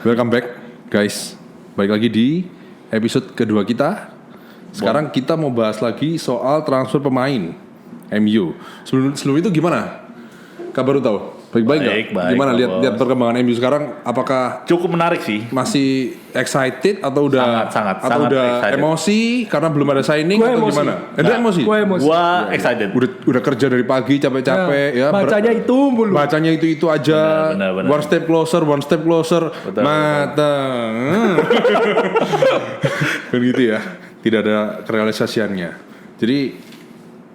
Welcome back guys. Baik lagi di episode kedua kita. Sekarang kita mau bahas lagi soal transfer pemain MU. Sebelum itu gimana? Kabar lu tahu? Baik-baik nggak? Gimana lihat perkembangan MU sekarang? Apakah cukup menarik sih? Masih excited atau udah sangat udah excited. Emosi karena belum ada signing Gua atau emosi. gimana? Ada emosi. Gua excited. Udah kerja dari pagi capek-capek ya. Bacanya itu mulu. Bacanya itu aja. Benar. One step closer. Betul. Matang. Kan gitu ya. Tidak ada kerealisasiannya. Jadi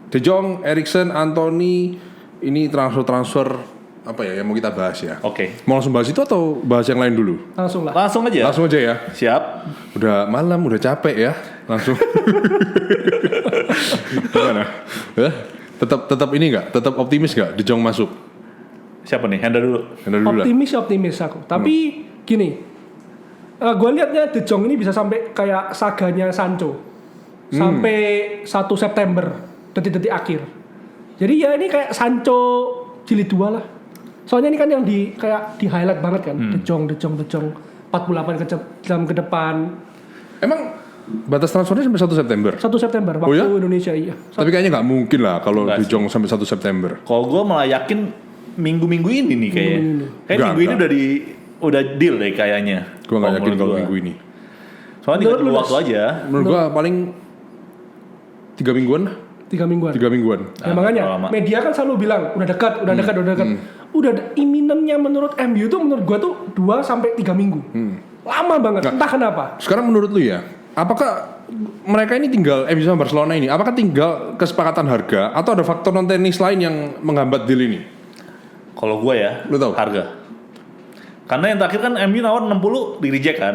De Jong, Eriksen, Anthony ini transfer apa ya yang mau kita bahas ya? Oke. Mau langsung bahas itu atau bahas yang lain dulu? Langsung lah. Langsung aja. Langsung aja ya. Siap. Udah malam, udah capek ya. Langsung. Gimana? Tetap ini enggak? Tetap optimis enggak De Jong masuk? Siapa nih? Hendra dulu. Hendra dulu lah. Optimis aku. Tapi gini, gue liatnya De Jong ini bisa sampai kayak saganya Sancho, sampai 1 September, detik-detik akhir. Jadi ya ini kayak Sancho jilid 2 lah. Soalnya ini kan yang di highlight banget kan, De Jong 48 jam ke depan. Emang batas transfernya sampai 1 September? 1 September waktu ya? Indonesia iya. Tapi kayaknya nggak mungkin lah kalau Enggak De sih. Jong sampai 1 September. Kalau gue malah yakin minggu-minggu ini nih kayaknya. Kayak minggu ini udah deal deh kayaknya. Gue nggak yakin kalau minggu ini. Soalnya tinggal tunggu waktu aja. Menurut gue paling 3 mingguan. 3 mingguan. 3 mingguan. Ya makanya media kan selalu bilang udah dekat. Udah iminennya menurut MU tuh menurut gua tuh 2 sampai 3 minggu. Lama banget. Entah kenapa. Sekarang menurut lu ya, apakah mereka ini tinggal MU sama Barcelona ini, apakah tinggal kesepakatan harga atau ada faktor non teknis lain yang menghambat deal ini? Kalau gue ya, Lu tahu? harga. Karena yang terakhir kan MU nawar 60 di reject kan.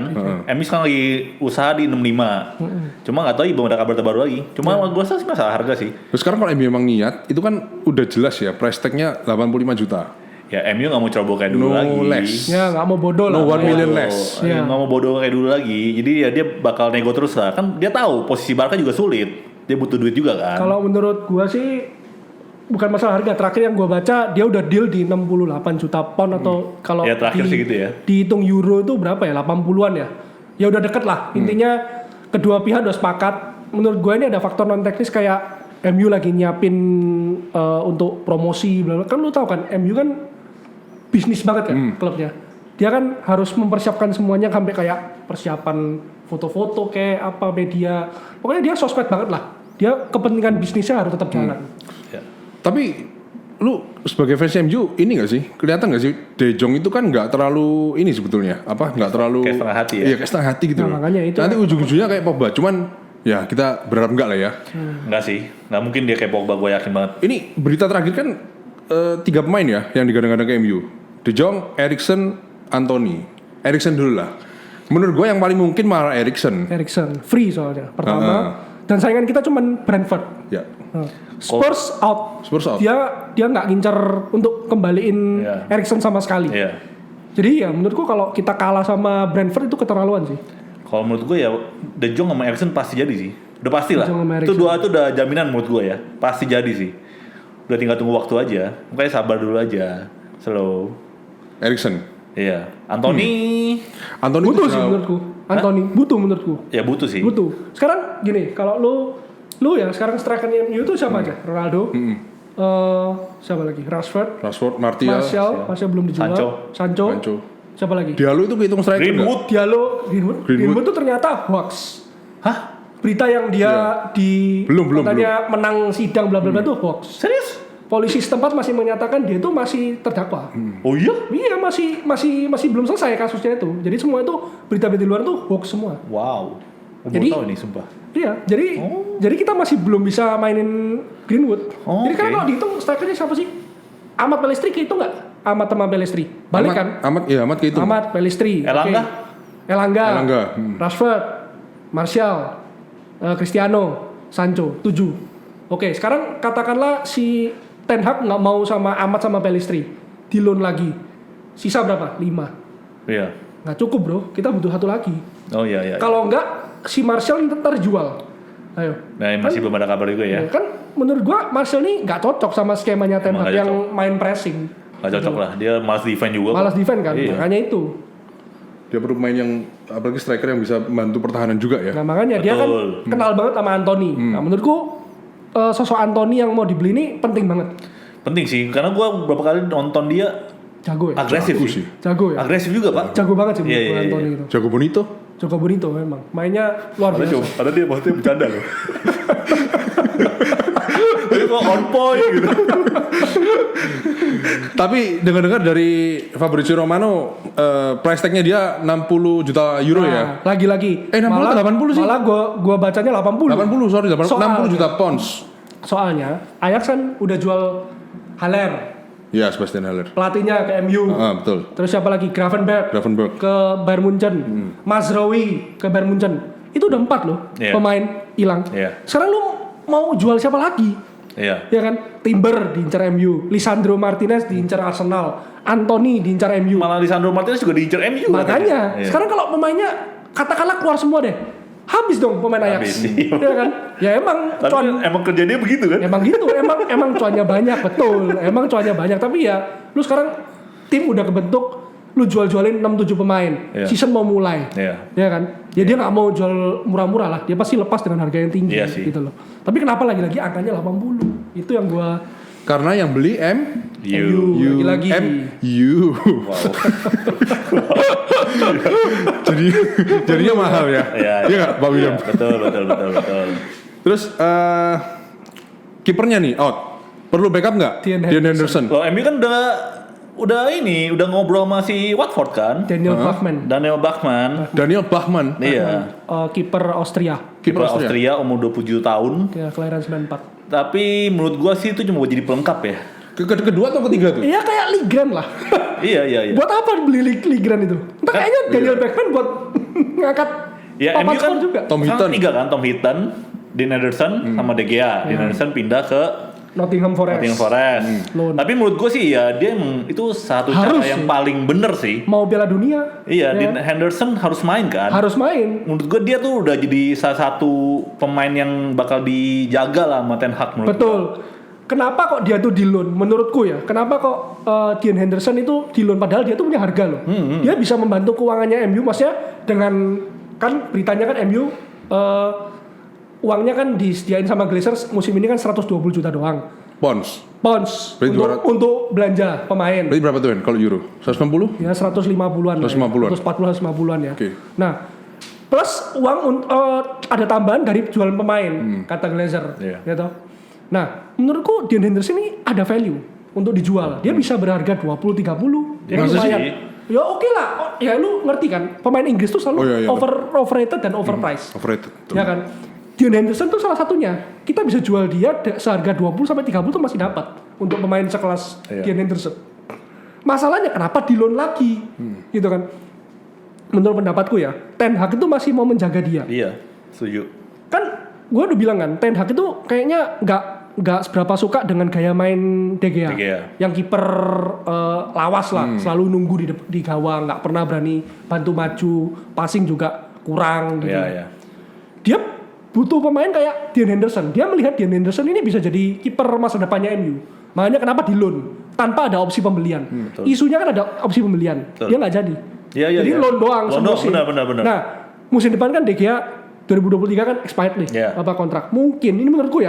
MU sekarang lagi usaha di 65. Cuma nggak tahu belum ada kabar terbaru lagi. Cuma gue rasa sih masalah harga sih. Terus sekarang kalau MU emang niat, itu kan udah jelas ya, price tag-nya 85 juta. Ya MU nggak mau ceroboh kayak dulu lagi. Less. Ya nggak mau bodoh lah. No 1 million less. Nggak mau bodoh kayak dulu lagi. Jadi ya dia bakal nego terus lah. Kan dia tahu posisi Barca juga sulit. Dia butuh duit juga kan. Kalau menurut gua sih bukan masalah harga. Terakhir yang gua baca dia udah deal di 68 juta pound atau kalau Ya, terakhir sih gitu ya. dihitung euro itu berapa ya? 80-an ya. Ya udah deket lah. Intinya kedua pihak udah sepakat. Menurut gua ini ada faktor non teknis kayak MU lagi nyiapin untuk promosi bla bla. Kan lu tahu kan MU kan bisnis banget kan klubnya. Dia kan harus mempersiapkan semuanya sampai kayak persiapan foto-foto kayak apa media. Pokoknya dia sosmed banget lah. Dia kepentingan bisnisnya harus tetap jalan. Ya. Tapi lu sebagai fans MU ini nggak sih kelihatan nggak sih De Jong itu kan nggak terlalu ini sebetulnya apa nggak terlalu Kayak setengah hati ya? Iya kayak setengah hati gitu Nah, loh. makanya itu. Nanti ujung-ujungnya kayak Pogba, cuman ya kita berharap enggak lah ya. Enggak sih. Nggak mungkin dia kayak Pogba, gue yakin banget. Ini berita terakhir kan 3 pemain ya yang digadang-gadang ke MU. De Jong, Eriksen, Anthony. Eriksen dulu lah. Menurut gue yang paling mungkin malah Eriksen. Free soalnya pertama. Dan saingan kita cuman Brentford. Ya. Spurs out. Dia nggak ngincer untuk kembaliin Eriksen sama sekali. Iya. Jadi ya menurutku kalau kita kalah sama Brentford itu keterlaluan sih. Kalau menurut gue ya De Jong sama Eriksen pasti jadi sih. Udah pasti lah. De Jong sama Itu Eriksen. dua itu udah jaminan menurut gue ya. Pasti jadi sih. Udah tinggal tunggu waktu aja. Makanya sabar dulu aja. Slow. Eriksen. Iya. Anthony. Anthony Butuh itu sih menurutku. Anthony butuh menurutku. Ya butuh sih. Butuh. Sekarang gini, kalau lu ya sekarang strikernya MU itu siapa aja? Ronaldo. Siapa lagi? Rashford, Martial belum dijual. Sancho. Siapa lagi? Diallo itu kehitung striker Greenwood. Greenwood tuh ternyata hoax. Hah? Berita yang dia Belum. katanya menang sidang bla bla bla itu hoax. Serius? Polisi setempat masih menyatakan dia itu masih terdakwa. Oh iya? Iya masih belum selesai kasusnya itu. Jadi semua itu berita-berita di luar tuh hoax semua. Wow. Gue Jadi- baru tahu ini sumpah. Iya, jadi kita masih belum bisa mainin Greenwood. Oh, jadi kan oke. kalau dihitung strikernya siapa sih? Ahmad Pelistri itu enggak? Ahmad sama Pelistri. Balik kan? Ahmad kehitung. Ahmad Pelistri. Elanga? Oke. Elanga. Rashford, Martial, Cristiano, Sancho, 7. Oke, sekarang katakanlah si Ten Hag nggak mau sama Ahmad sama Pelistri, di loan lagi. Sisa berapa? 5. Iya. Nggak cukup bro, kita butuh 1 lagi. Oh iya. Kalau enggak, si Martial terjual. Ayo. Nah, masih belum ada kabar juga ya. Kan menurut gua Martial nih nggak cocok sama skemanya Ten Emang Hag nggak yang main pressing. Gak cocok lah. Dia malas defend juga. Malas defend kan, Iya. makanya itu. Dia perlu pemain yang apalagi striker yang bisa membantu pertahanan juga ya. Nah makanya dia kan kenal banget sama Anthony. Nah menurutku sosok Anthony yang mau dibeli ini penting banget. Penting sih, karena gue beberapa kali nonton dia Jago ya. agresif Jago sih. Jago ya. Agresif juga pak. Jago banget sih menurut Iya, iya, Anthony iya. itu. Jago Bonito. Jago Bonito memang. Mainnya luar biasa. Karena dia maksudnya bercanda loh. Jadi kok on point gitu. Tapi dengar-dengar dari Fabrizio Romano price tag-nya dia 60 juta euro ya. Lagi-lagi. 60 atau 80 sih? Malah gua bacanya 80. 80 sorry, 60 juta pounds. Soalnya Ajax kan udah jual Haller, Ya, Sebastian Haller. pelatihnya ke MU. Betul. Terus siapa lagi? Gravenberch Gravenberch. ke Bayern Munchen. Mazraoui ke Bayern Munchen. Itu udah 4 loh Iya. pemain hilang. Iya. Sekarang lu mau jual siapa lagi? Iya. Ya kan? Timber diincar MU, Lisandro Martinez diincar Arsenal, Anthony diincar MU. Malah Lisandro Martinez juga diincar MU. Makanya Iya. sekarang kalau pemainnya katakanlah keluar semua deh, habis dong pemain Ajax. Habis, iya. Ya kan? Ya emang Tapi emang kerjanya begitu kan? emang gitu, emang cuannya banyak, betul. Emang cuannya banyak, tapi ya lu sekarang tim udah kebentuk, lu jual-jualin 6-7 pemain. Iya. Season mau mulai. Iya. Ya kan? Ya dia nggak mau jual murah-murah lah, dia pasti lepas dengan harga yang tinggi Iya sih. gitu loh. Tapi kenapa lagi-lagi angkanya 80? Itu yang gua Karena yang beli You. Lagi-lagi. MU. Wow. Jadi jadinya mahal ya. Iya. Iya nggak, Pak William? Iya, betul. Terus kipernya nih out. Perlu backup nggak? Dean Dean Henderson. Loh, MU kan udah ngobrol sama si Watford kan? Daniel Bachmann, Daniel Bachmann. Daniel Bachmann. Iya. kiper Austria, Kiper Austria umur 27 tahun. ya kelahiran 94. Tapi menurut gua sih itu cuma buat jadi pelengkap ya. Kedua atau ketiga tuh? Iya kayak Ligran lah. Iya. Buat apa beli Ligran itu? Entah kayaknya Daniel Bachmann buat ngangkat Ya, papan MU kan skor juga. Tom sekarang Hinton. 3 kan, Tom Hinton, Dean Henderson sama De Gea. Dean Henderson pindah ke Nottingham Forest. Nottingham Forest. Loan. Tapi menurut gue sih ya dia emang itu satu Harus cara yang sih. paling bener sih. Mau Piala Dunia. Iya, ya Dean kan? Henderson harus main kan. Harus main. Menurut gue dia tuh udah jadi salah satu pemain yang bakal dijaga lah sama Ten Hag menurut Betul. Kenapa kok dia tuh di loan? Menurutku ya. Kenapa kok Dean Henderson itu di loan padahal dia tuh punya harga loh. Dia bisa membantu keuangannya MU, maksudnya dengan kan beritanya kan MU uangnya kan disediain sama Glazers musim ini kan 120 juta doang. Pounds. Pounds Berarti untuk belanja pemain. Berarti berapa tuh kan kalau euro? 160? Ya 150-an. 150-an. 140-150-an ya. Oke. Nah, plus uang ada tambahan dari jualan pemain kata Glazer, Iya. gitu. Nah, menurutku Dean Henderson ini ada value untuk dijual. Dia bisa berharga 20-30. Ya, Ya, masa lumayan. sih? Ya oke lah. Ya lu ngerti kan, pemain Inggris tuh selalu Iya. overrated dan overpriced. Overrated. Ya kan? Dean Henderson tuh salah satunya. Kita bisa jual dia seharga 20-30 tuh masih dapat untuk pemain sekelas Iya. Dean Henderson. Masalahnya kenapa di loan lagi? Gitu kan. Menurut pendapatku ya, Ten Hag itu masih mau menjaga dia. Iya, setuju. Kan gue udah bilang kan, Ten Hag itu kayaknya nggak seberapa suka dengan gaya main De Gea. De Gea. Yang kiper lawas lah, selalu nunggu di gawang, nggak pernah berani bantu maju, passing juga kurang gitu. Iya. Dia butuh pemain kayak Dean Henderson. Dia melihat Dean Henderson ini bisa jadi kiper masa depannya MU. Makanya kenapa di loan tanpa ada opsi pembelian. betul. Isunya kan ada opsi pembelian. Betul. Dia nggak jadi. Iya. Jadi loan doang Loan doang, semusim. benar. Nah, musim depan kan De Gea 2023 kan expired nih Iya. apa kontrak. Mungkin ini menurutku.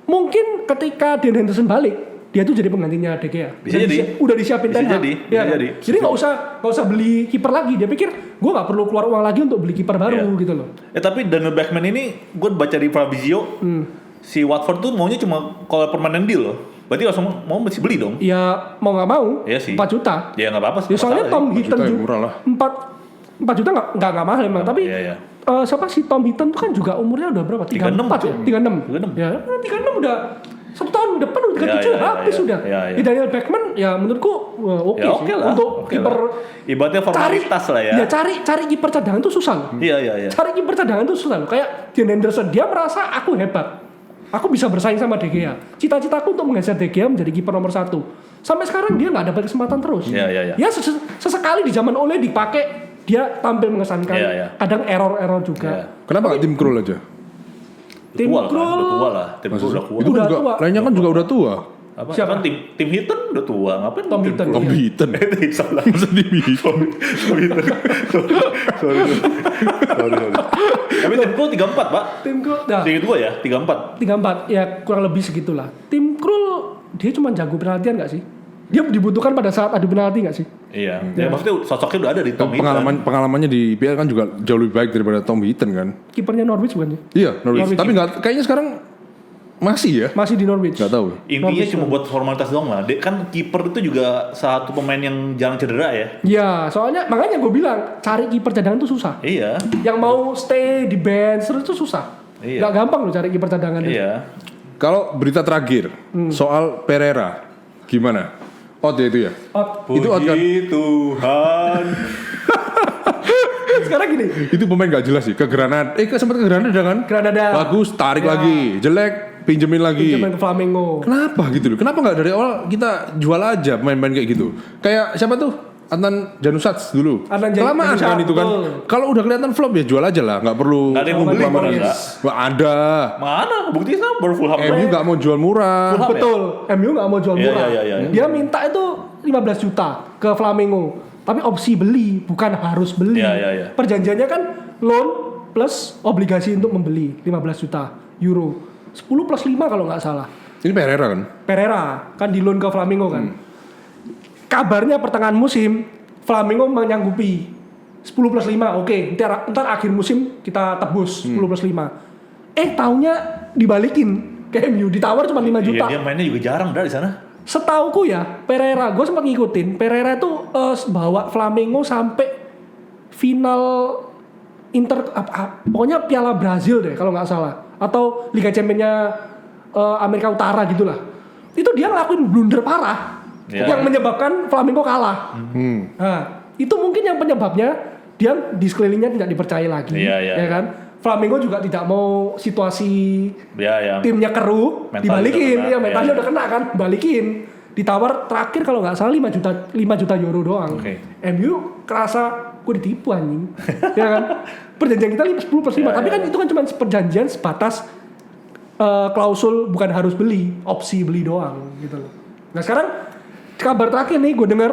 Mungkin ketika Dean Henderson balik, dia tuh jadi penggantinya De Gea. Bisa jadi. Udah disiapin Bisa Ten Hag. jadi, Ya bisa kan? jadi. Jadi nggak usah beli kiper lagi. Dia pikir gue nggak perlu keluar uang lagi untuk beli kiper baru Iya. gitu loh. Tapi Daniel Bachmann ini gue baca di Fabrizio, si Watford tuh maunya cuma kalau permanent deal loh. Berarti langsung mau mesti beli dong. Ya mau nggak mau, Iya sih. 4 juta. Ya nggak apa-apa sih. Ya soalnya masalah Tom sih. Hinton juta ya juga murah lah. 4 juta nggak mahal emang, tapi Iya. siapa sih Tom Hinton tuh kan juga umurnya udah berapa? 36 34 ya? 36. 36. Ya, 36 udah 1 tahun depan udah Ya, kecil ya, habis ya, sudah. ya, ya. Di Daniel Bachmann ya menurutku oke Ya sih oke lah. untuk oke kiper lah. Ibaratnya formalitas lah ya. Ya cari kiper cadangan tuh susah loh. Iya. Cari kiper cadangan tuh susah loh. Kayak Dean Henderson, dia merasa aku hebat. Aku bisa bersaing sama De Gea. Cita-citaku untuk menggeser De Gea menjadi kiper nomor 1. Sampai sekarang dia nggak dapat kesempatan terus. Iya. Ya sesekali di zaman Ole dipakai, dia tampil mengesankan. Iya. Kadang error juga. Iya. Kenapa nggak tim Krul aja? Tim Tua lah kan, Krul udah tua lah. Tim Krul udah tua. Itu kan Udah juga tua. lainnya kan juga udah tua. Apa? Siapa? Kan tim Hilton udah tua, ngapain Tom Hinton. Tom Beaton. Salah. Masa di Beaton? Sorry. Tapi tim Krul 34, Pak. Tim Krul, nah, Sedikit gua ya, 34. 34 ya kurang lebih segitulah. Tim Krul dia cuma jago penaltian nggak sih? Dia dibutuhkan pada saat adu penalti nggak sih? Iya. Ya maksudnya sosoknya udah ada di Tom Hinton. Pengalamannya di IPL kan juga jauh lebih baik daripada Tom Beaton kan. Kipernya Norwich bukan sih? Iya, Norwich. Norwich. Tapi nggak, kayaknya sekarang masih ya. Masih di Norwich. Nggak tahu. Intinya Norwich cuma buat formalitas doang lah. Kan kiper itu juga satu pemain yang jarang cedera ya. Ya, soalnya makanya gue bilang cari kiper cadangan tuh susah. Iya. Yang mau stay di bench terus itu susah. Iya. Gak gampang loh cari kiper cadangan. Iya. Kalau berita terakhir soal Pereira, gimana? Out ya itu ya? Out. Itu out kan? Puji Tuhan. Sekarang gini, Itu pemain gak jelas sih. Ke Granada. Sempat ke Granada kan? Granada. Bagus, tarik Ya. lagi. Jelek, pinjemin lagi. pinjaman ke Flamengo. Kenapa gitu loh? Kenapa nggak dari awal kita jual aja pemain-pemain kayak gitu? Kayak siapa tuh? Adnan Januzaj dulu. Kelamaan Januzaj, kan itu kan. betul. Kalau udah kelihatan flop ya jual aja lah, nggak perlu. Nggak ada yang mau beli, lama-lama. mana nggak? Nggak ada. Mana? Buktinya sama baru Fulham. MU nggak mau jual murah. Fulham. Betul, MU nggak mau jual Iya, murah. iya. Dia minta itu 15 juta ke Flamengo. Tapi opsi beli, bukan harus beli. Iya. Perjanjiannya kan loan plus obligasi untuk membeli 15 juta euro. 10 plus 5 kalau nggak salah. Ini Pereira kan? Pereira kan di loan ke Flamengo kan. Kabarnya pertengahan musim Flamengo menyanggupi 10 plus 5. Oke, ntar akhir musim kita tebus 10 plus 5. Taunya dibalikin ke MU, ditawar cuma 5 juta. Iya, dia mainnya juga jarang dari sana. Setauku ya, Pereira, gue sempat ngikutin. Pereira tuh bawa Flamengo sampai final pokoknya Piala Brazil deh kalau nggak salah, atau Liga Championnya Amerika Utara gitulah. Itu dia ngelakuin blunder parah yang menyebabkan Flamengo kalah. Nah, itu mungkin yang penyebabnya dia di sekelilingnya tidak dipercaya lagi, ya kan? Flamengo juga tidak mau situasi timnya keruh, dibalikin, mentalnya udah kena kan, balikin, ditawar terakhir kalau nggak salah 5 juta euro doang. MU kerasa gue ditipu anjing, ya kan? Perjanjian kita 10 plus 5, tapi kan itu kan cuma perjanjian sebatas klausul bukan harus beli, opsi beli doang gitu loh. Nah sekarang kabar terakhir nih gue dengar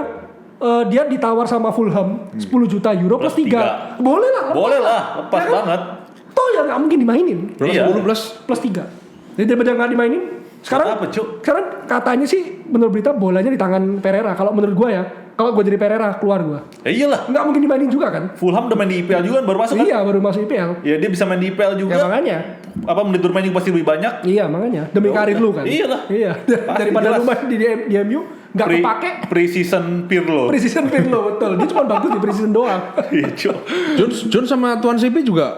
dia ditawar sama Fulham 10 juta euro plus 3. Boleh lah, Lepas ya kan? banget. Toh ya nggak mungkin dimainin. Berapa? 10 plus 3. Jadi daripada nggak dimainin, sekarang apa, Cuk? sekarang katanya sih menurut berita bolanya di tangan Pereira. Kalau menurut gua ya, kalau gua jadi Pereira keluar gua. Iyalah. Nggak mungkin dimainin juga kan? Fulham udah main di IPL juga baru masuk kan? Iya, baru masuk IPL. Ya dia bisa main di IPL juga. Ya makanya. Apa menit bermain juga pasti lebih banyak. Iya makanya. Demi karir lu kan. Iyalah. Iya. Daripada jelas. lu main di MU nggak kepake. Pre-season Pirlo. Pre-season Pirlo betul. Dia cuma bagus di pre-season doang. Iya, Cuk. John sama Tuan CP juga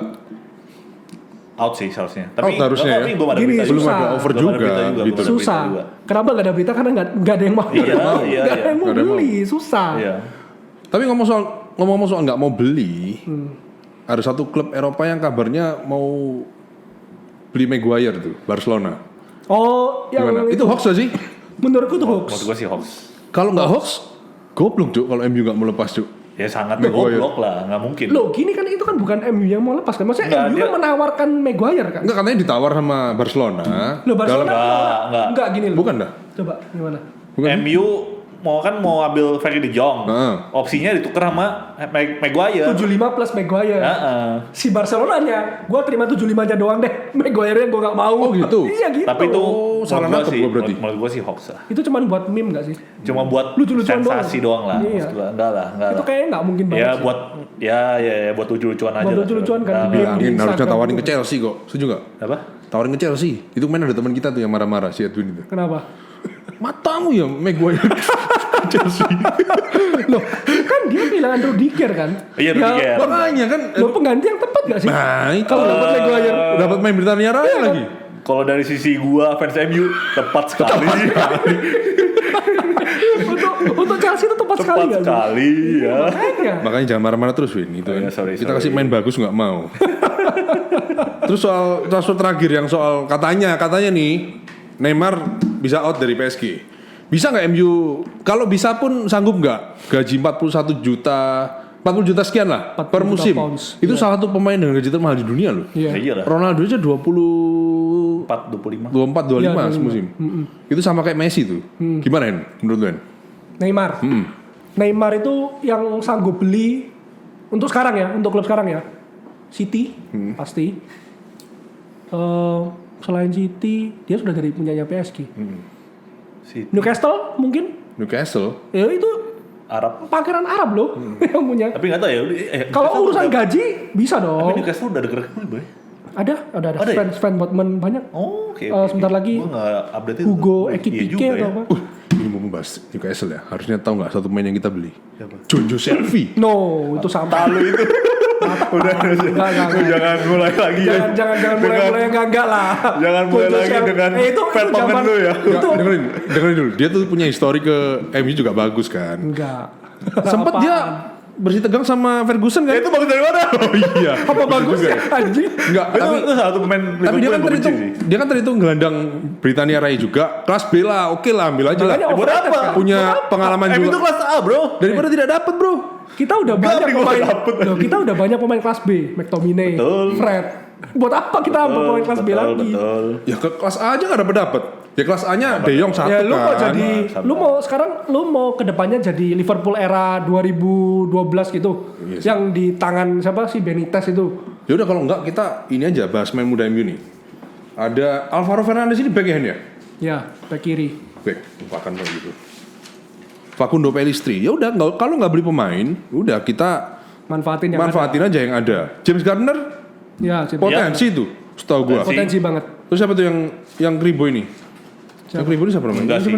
Out sih seharusnya. Out harusnya tapi ya. belum ada Gini, berita belum susah. ada offer Belum ada juga berita juga, gitu. belum ada Susah. juga. Kenapa nggak ada berita? Karena nggak ada yang mau. Iya, Nggak ada yang mau Nggak ada yang beli. Susah. Iya. Tapi ngomong-ngomong soal nggak mau beli, ada satu klub Eropa yang kabarnya mau beli Maguire tuh, Barcelona. Oh, yang Gimana? Itu hoax gak sih? menurutku itu hoax. Menurut gue sih hoax. Kalau nggak hoax, goblok Cuk kalau MU nggak mau lepas Cuk. Ya sangat Maguire. goblok lah, nggak mungkin. Loh, gini kan itu kan bukan MU yang mau lepas kan? Maksudnya Nggak, MU dia- kan menawarkan Maguire kan? Enggak, katanya ditawar sama Barcelona. Loh, Barcelona Enggak. enggak gini loh. Bukan dah. Coba gimana? Bukan. MU mau ambil Frankie De Jong. Opsinya ditukar sama Maguire. 75 plus Maguire. Heeh. Si Barcelonanya, gua terima 75-nya doang deh. Maguire-nya gua nggak mau. Oh, gitu? Iya gitu. Tapi itu salah menurut nangkep gua sih, gua berarti. menurut gua sih hoax lah. itu cuma buat meme nggak sih? Cuma buat Lucu-lucuan sensasi doang lah. Iya. Maksud gua. Enggak lah. Itu kayaknya nggak mungkin banget. Ya sih. buat buat lucu-lucuan aja. Buat lah. lucu-lucuan kan, Nah, di Bilangin di harusnya Instagram tawarin gitu. ke Chelsea kok. Setuju nggak? Apa? Tawarin ke Chelsea. Itu main ada teman kita tuh yang marah-marah si Edwin itu. Kenapa? Matamu ya Maguire Chelsea. Loh, kan dia bilang Rudiger kan? Iya, Rudiger. Makanya kan. Lo pengganti yang tepat gak sih? Nah, itu Kalau dapat Maguire. dapat main Britania Raya lagi. Kalau dari sisi gua fans MU tepat sekali. untuk Chelsea itu tepat sekali Tepat nggak sih? sekali ya. Makanya. Makanya jangan marah-marah terus Win itu. Oh, kan. iya, sorry. Kita kasih main bagus nggak mau. Terus soal transfer terakhir yang soal katanya nih Neymar bisa out dari PSG. Bisa nggak MU? Kalau bisa pun sanggup nggak? Gaji 40 juta sekian lah 40 per juta musim. pounds. Itu Iya. salah satu pemain dengan gaji termahal di dunia loh. Iya. Iya lah. Ronaldo aja 20 25. 24 25 Iya, 25. semusim. Itu sama kayak Messi tuh. Gimana Hen menurut lu Hen? Neymar. Neymar itu yang sanggup beli untuk sekarang ya, untuk klub sekarang ya. City pasti. Selain City, dia sudah dari punyanya PSG. Si Newcastle mungkin. Newcastle. Ya itu Arab. pangeran Arab loh yang punya. Tapi nggak tahu ya. Kalau urusan gaji bisa Tapi dong. Newcastle udah deket Boy. Ada. Ada ya? Sven Botman banyak. Oh, oke. Sebentar lagi Gua nggak update itu. Hugo Iya Ekitike juga atau ya. apa? Ini mau membahas Newcastle ya. Harusnya tahu nggak satu pemain yang kita beli? Siapa? Jojo Selfie. No, itu sama. Tahu itu. Udah, Enggak. jangan mulai lagi ya. Jangan mulai yang enggak lah. Jangan mulai Jojo lagi Selfie. dengan itu performance zaman- lu ya. Itu Dengerin dulu. Dia tuh punya histori ke MU juga bagus kan. enggak. Sempet Apaan? dia bersih tegang sama Ferguson kan? Itu bagus dari mana? Oh iya. apa bagus ya anjing? Enggak, tapi Itu satu pemain tapi dia kan Liverpool yang terhitung gua benci sih. dia kan terhitung gelandang Britania Raya juga. Kelas B lah, oke lah, ambil aja lah. Makanya buat overrated apa? kan? Punya pengalaman itu juga. kelas A, Bro. Daripada tidak dapat, Bro. Kita udah Enggak, banyak tapi gua pemain. dapet. Loh, kita udah banyak pemain kelas B, McTominay, Betul. Fred. Buat apa kita ambil pemain kelas B lagi? Betul. Ya ke kelas A aja enggak dapat. Ya kelas A-nya De Jong satu Ya lu mau kan. jadi, Sama. lu mau sekarang lu mau kedepannya jadi Liverpool era 2012 gitu, Yes. yang di tangan siapa sih Benitez itu? Ya udah kalau enggak kita ini aja bahas main muda MU nih. Ada Alvaro Fernandes ini back hand ya? Ya, back kiri. Back, lupakan kalau gitu. Facundo Pellistri. Ya udah kalau nggak beli pemain, udah kita Manfaatin yang manfaatin aja yang ada. James Garner ada. Ya, James. potensi tuh, setahu gua. Potensi banget. Terus siapa tuh yang Kribo ini? Yang Kribo ini siapa namanya? Enggak sih.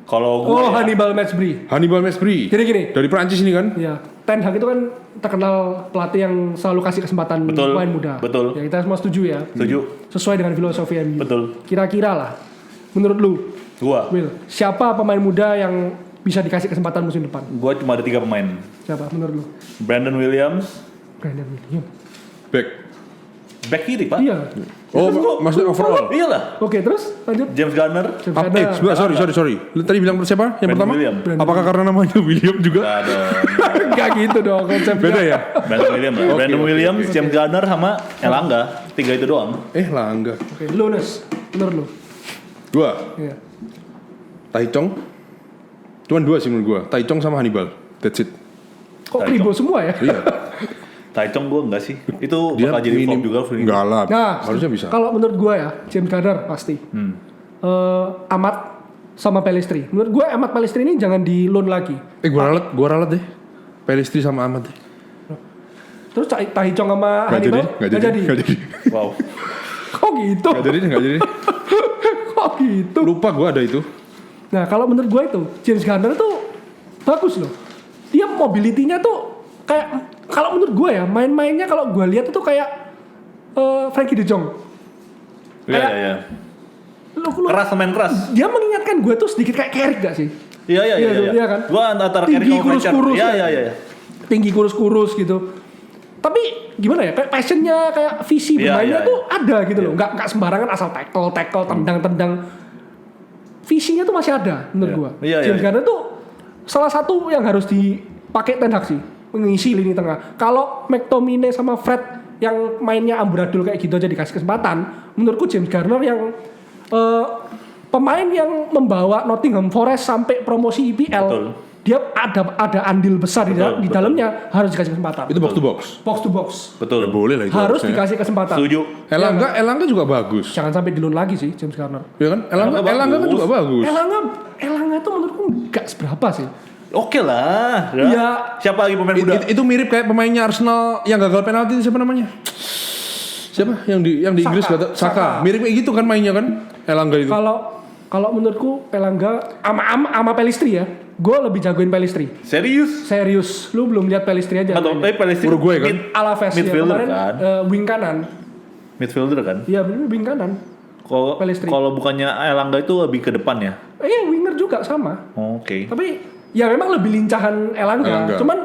Kalau gue Oh, Hannibal Matchbury. Hannibal Mesbri. Jadi gini. Dari Prancis ini kan? Ya, Ten Hag itu kan terkenal pelatih yang selalu kasih kesempatan Betul, pemain muda. betul. Ya kita semua setuju ya. setuju. Sesuai dengan filosofi MU. Betul. Kira-kira lah, menurut lu, Gua siapa pemain muda yang bisa dikasih kesempatan musim depan? cuma ada 3 pemain. Siapa menurut lu? Brandon Williams, Brandon Williams. Back. back kiri, Pak. Iya. Oh, maksudnya overall. Iyalah. Oke, terus lanjut. James Garner. James Ah, Garner. sebentar, sorry. Lu tadi bilang siapa? Yang Brandon pertama? William. Apakah karena namanya William juga? Enggak ada. Enggak gitu dong konsepnya. Beda ya? Brandon Williams lah. Oke, Brandon oke, Williams, oke. James Garner sama Elanga. 3 itu doang. Lah enggak. Oke, lu Nes, menurut lu? Gua, Iya. Taichung. Cuman 2 sih menurut gua. Taichung sama Hannibal. That's it. Kok kribo semua ya? Iya. Taichung gue enggak sih. Itu bakal jadi flop juga. Enggak lah. Nah, Harusnya bisa. Kalau menurut gua ya, James Garner pasti. Amat sama Pellistri. Menurut gua Amat Pellistri ini jangan di loan lagi. Gua ralat deh. Pellistri sama Ahmad deh. Terus Tahi Chong sama Nggak Hannibal Nggak jadi. Wow. Kok gitu? Nggak jadi. Kok gitu? Lupa gua ada itu. Nah, kalau menurut gua itu James Garner tuh bagus loh. Dia mobility-nya tuh kayak, kalau menurut gua ya, main-mainnya kalau gua lihat itu kayak Frankie De Jong. Iya. Lu- Keras, main keras. Dia mengingatkan gua tuh sedikit kayak Carrick gak sih? Iya kan? Gue antara Tinggi, Carrick sama Fletcher. kurus-kurus. Iya. Tinggi kurus-kurus gitu. Tapi gimana ya? Kayak passionnya, kayak visi Iya, bermainnya iya, tuh ada gitu loh. Nggak sembarangan asal tackle, tendang. Visinya tuh masih ada menurut Iya. gua. Iya, James iya. Garner tuh salah satu yang harus dipakai Ten Hag sih, mengisi lini tengah. Kalau McTominay sama Fred yang mainnya amburadul kayak gitu aja dikasih kesempatan, menurutku James Garner yang pemain yang membawa Nottingham Forest sampai promosi IPL. Betul. Dia ada andil besar di Betul. dalamnya, harus dikasih kesempatan. Itu box to box. Box to box. Betul. Ya, boleh lah itu. Harus harusnya. dikasih kesempatan. Setuju. Elangga juga bagus. Jangan sampai di loan lagi sih James Garner. Ya kan? Elangga kan bagus. juga bagus. Elanga itu menurutku nggak seberapa sih. Oke lah. Iya. Siapa lagi pemain muda? Itu mirip kayak pemainnya Arsenal yang gagal penalti itu siapa namanya? Siapa yang di Inggris Saka. kata Saka. Mirip kayak gitu kan mainnya kan? Elangga itu. Kalau menurutku Elanga ama Pellistri ya, gue lebih jagoin Pellistri. Serius? Lu belum lihat Pellistri aja. Atau mainnya. Pellistri Uruguay kan? Alaves ya, midfielder kemarin kan? wing kanan. Midfielder kan? Iya bener wing kanan. Pellistri. Kalau bukannya Elanga itu lebih ke depan ya? Iya winger juga sama. Oke. Tapi ya memang lebih lincahan Elanga. Elanga. Cuman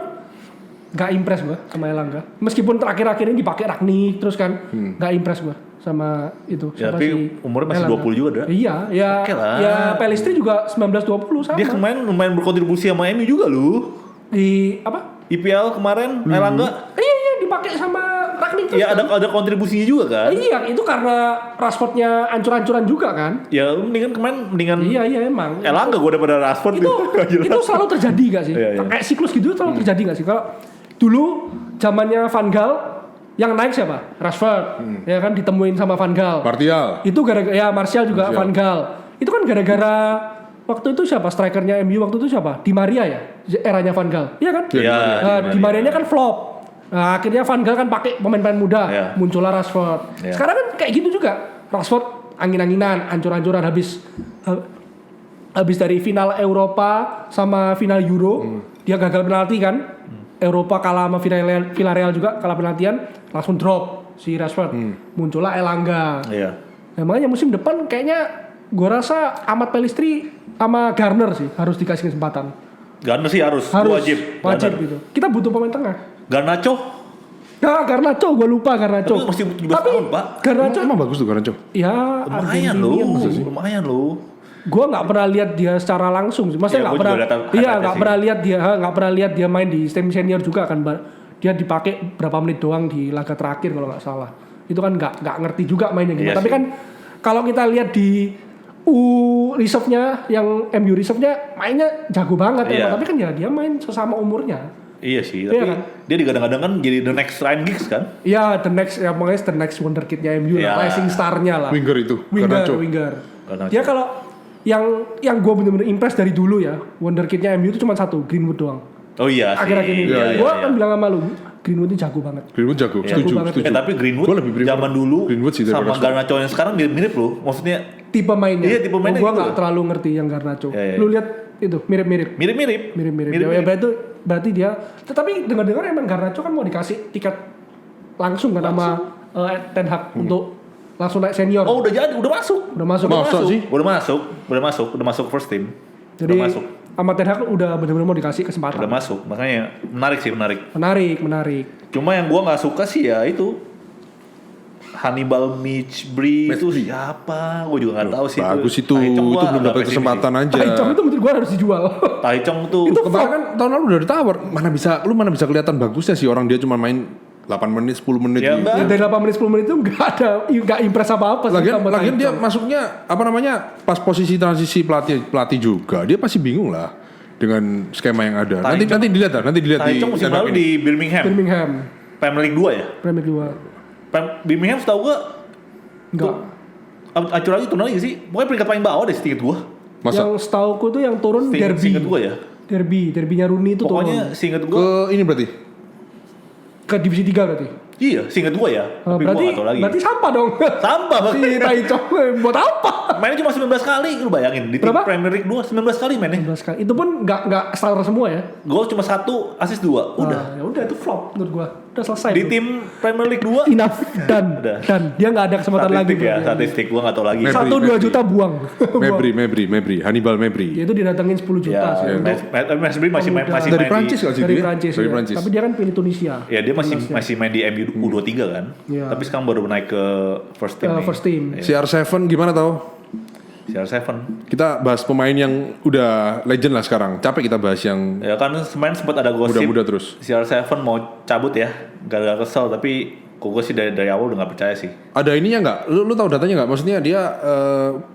nggak impress gue sama Elanga. Meskipun terakhir-akhir ini dipakai Ragnik terus kan, nggak impress gue sama itu. Ya, Siapa tapi sih? umurnya masih Elanga. 20 juga dah. Iya, ya. Oke lah. Ya Pellistri juga 19-20 sama. Dia kemarin lumayan berkontribusi sama MU juga lu. Di apa? IPL kemarin Elanga. Iya dipakai sama Rangnick terus. Ya ada kontribusinya juga kan. Iya, itu karena Rashfordnya ancur-ancuran juga kan. Ya mendingan Iya emang. Elangga gue daripada Rashford Itu selalu terjadi gak sih? Iya. Kayak siklus gitu selalu terjadi gak sih? Kalau dulu zamannya Van Gaal yang naik siapa? Rashford, ya kan ditemuin sama Van Gaal. Martial. Itu gara-gara ya Martial juga Martial. Van Gaal. Itu kan gara-gara waktu itu siapa strikernya MU waktu itu siapa? Di Maria ya, eranya Van Gaal. Iya kan? Iya. Di Marianya kan flop. Nah, akhirnya Van Gaal kan pakai pemain-pemain muda, Iya. muncullah Rashford. Iya. Sekarang kan kayak gitu juga. Rashford angin-anginan, ancur-ancuran habis dari final Eropa sama final Euro, dia gagal penalti kan. Eropa kalah sama Villarreal juga, kalah penaltian, langsung drop si Rashford. Muncullah Elanga. Iya. Nah, makanya musim depan kayaknya gue rasa Ahmad Pelistri sama Garner sih harus dikasih kesempatan. Garner sih harus wajib Garner. gitu. Kita butuh pemain tengah. Garnacho Nah, Garnacho gue lupa Garnacho. tapi masih 17 tahun Pak. Garnacho Emang bagus tuh Garnacho. ya Lumayan loh. Gue nggak pernah lihat dia secara langsung sih. Maksudnya Iya, nggak gua pernah. juga lihat Iya highlightnya nggak pernah lihat dia main di tim senior juga kan. Dia dipakai berapa menit doang di laga terakhir kalau nggak salah. Itu kan nggak ngerti juga mainnya gimana. Iya Tapi sih. kan kalau kita lihat di reserve-nya yang MU reserve-nya mainnya jago banget Iya. emang. Tapi kan ya dia main sesama umurnya. Iya sih, Iya tapi kan? dia digadang-gadang kan jadi the next Ryan Giggs kan? Ya the next wonderkid-nya MU Iya. lah, rising star-nya lah. Winger itu. Garnacho. Winger. Garnacho. Dia kalau yang gue bener-bener impress dari dulu ya, wonderkid-nya MU itu cuma satu, Greenwood doang. Oh iya sih. Akhir-akhir ini, Iya, gue kan bilang sama lu, Greenwood ini jago banget. Greenwood jago. Iya. Setuju, Jago banget. setuju. Tapi Greenwood Gua lebih prefer zaman dulu Greenwood sih daripada sama Rashford. Garnacho yang sekarang mirip-mirip loh. Maksudnya Tipe mainnya. Iya, tipe mainnya Gue gitu. nggak terlalu ngerti yang Garnacho. Iya, iya. Lu lihat itu mirip-mirip. mirip-mirip. Ya, berarti dia. Tetapi dengar-dengar emang Garnacho kan mau dikasih tiket langsung kan sama Ten Hag untuk langsung naik senior. Oh udah jadi, udah masuk. Udah masuk. Masa sih? Udah masuk first team. Jadi Udah masuk. sama Ten Hag udah benar-benar mau dikasih Udah kesempatan. masuk. Makanya menarik. Menarik. Cuma yang gua nggak suka sih ya itu Hannibal Mejbri itu Mejbri. siapa? Gue juga nggak tahu sih. Bagus itu. Taichung Itu gua belum agak dapat pesimis kesempatan sih. aja. Taichung itu menurut gue harus dijual. Taichung tuh Itu Kemarin kan tahun lalu udah ditawar. Mana bisa kelihatan bagusnya sih orang dia cuma main 8 menit, 10 menit. Ya, gitu. enggak. Dari 8 menit 10 menit itu nggak impress apa-apa sih sama Lagian dia Taichung. masuknya pas posisi transisi pelatih juga dia pasti bingung lah dengan skema yang ada. Nanti dilihat di Taichung musim stand up lalu ini. di Birmingham Premier League 2 ya. Premier 2 Birmingham setahu gua enggak. acur lagi turun lagi sih. Pokoknya peringkat paling bawah deh seinget gua. Masa Yang setauku tuh yang turun Seinget gua ya. derbynya Rooney itu Pokoknya turun seinget ke gua. ini berarti ke divisi 3 berarti. Iya, seinget gua ya. Tapi gua Berarti nggak tahu lagi. berarti sampah dong. Sampah Si banget. Taichung buat apa? Mainnya cuma 19 kali, lu bayangin di tim Berapa? Premier League 2 19 kali mainnya. 19 kali. Itu pun nggak starter semua ya. Gol cuma 1, assist 2. Udah. Ya udah itu flop menurut gua. Udah selesai. Di tuh. tim Premier League 2 enough dan Udah. dia nggak ada kesempatan lagi. statistik ya, berarti. statistik gua nggak tahu lagi. Mebri, 1-2 juta buang. Mebri, Hannibal Mebri. Ya itu didatengin 10 juta Ya, sih. Mebri masih main Muda. masih Dari main Prancis di, kalau situ Dari ya? Prancis. Dari Ya. Prancis. Tapi dia kan pilih Tunisia. ya dia masih main di MU U23 kan. Iya. Tapi sekarang baru naik ke first team. nih. First team. CR7 gimana tau? CR7. Kita bahas pemain yang udah legend lah sekarang. Capek kita bahas yang Ya kan kemarin sempat ada gosip muda-muda terus. CR7 mau cabut ya. Gara-gara kesel tapi gue sih dari awal udah gak percaya sih. Ada ininya nggak? Lu tahu datanya nggak? Maksudnya dia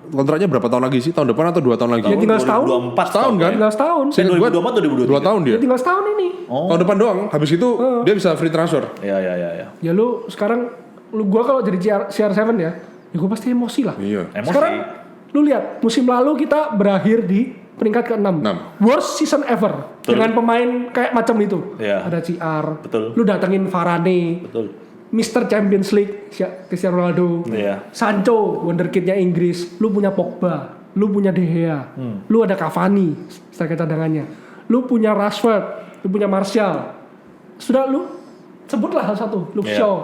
kontraknya berapa tahun lagi sih? Tahun depan atau 2 tahun lagi? Ya, tinggal setahun. 2024 Setahun kan? Tinggal setahun. Seingat gua 2024 atau 2023? 2 tahun dia. Ya tinggal setahun ini. Oh. Tahun depan doang. Habis itu dia bisa free transfer. Ya. Ya lu sekarang gua kalau jadi CR7 ya gua pasti emosi lah. Iya. Emosi. Sekarang lu lihat musim lalu kita berakhir di peringkat ke-6. 6. Worst season ever. Betul. Dengan pemain kayak macam itu. Iya. Ada CR. Betul. Lu datengin Varane, Betul. Mr. Champions League, Cristiano Ronaldo, Iya. Sancho, wonderkidnya Inggris, lu punya Pogba, lu punya De Gea, lu ada Cavani, striker cadangannya, lu punya Rashford, lu punya Martial, sudah lu sebutlah salah satu, Luke Iya. Shaw,